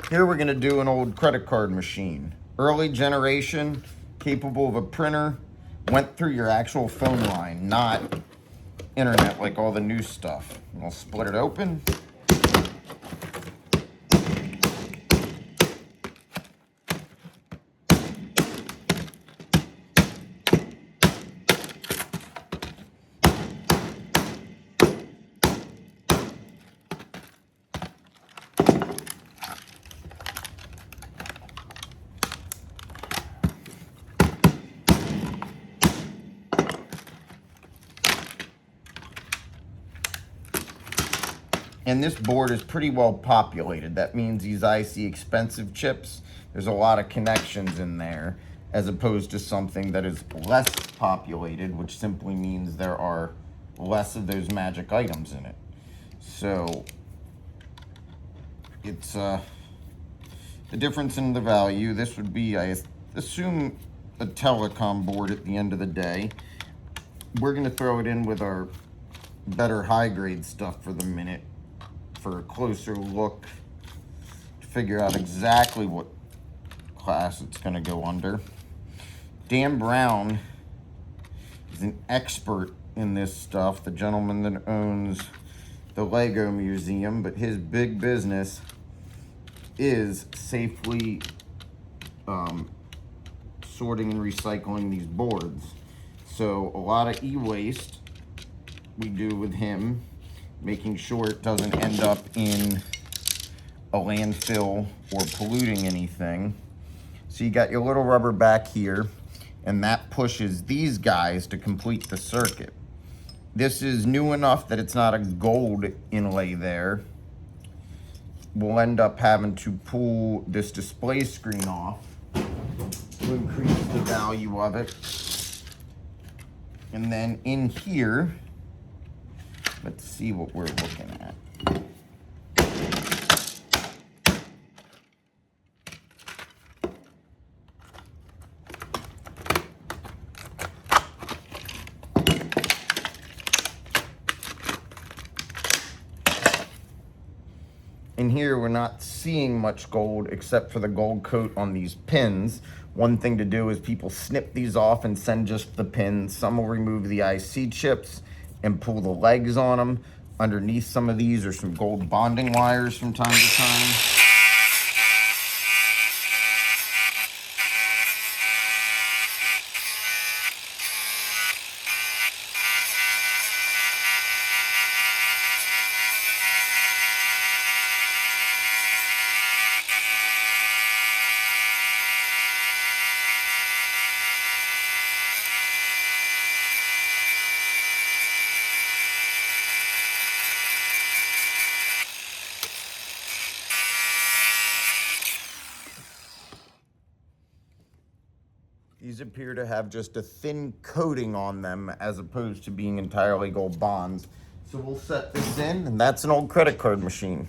Here we're gonna do an old credit card machine. Early generation, capable of a printer, went through your actual phone line, not internet like all the new stuff. We'll split it open. And this board is pretty well populated. That means these IC expensive chips, there's a lot of connections in there, as opposed to something that is less populated, which simply means there are less of those magic items in it. So it's the difference in the value. This would be, I assume, a telecom board at the end of the day. We're gonna throw it in with our better high grade stuff for the minute, for a closer look, to figure out exactly what class it's going to go under. Dan Brown is an expert in this stuff, the gentleman that owns the Lego Museum, but his big business is safely sorting and recycling these boards. So a lot of e-waste we do with him, making sure it doesn't end up in a landfill or polluting anything. So you got your little rubber back here, and that pushes these guys to complete the circuit. This is new enough that it's not a gold inlay there. We'll end up having to pull this display screen off to increase the value of it. And then in here, let's see what we're looking at. In here, we're not seeing much gold except for the gold coat on these pins. One thing to do is people snip these off and send just the pins. Some will remove the IC chips and pull the legs on them. Underneath some of these are some gold bonding wires from time to time. These appear to have just a thin coating on them as opposed to being entirely gold bonds. So we'll set this in, and that's an old credit card machine.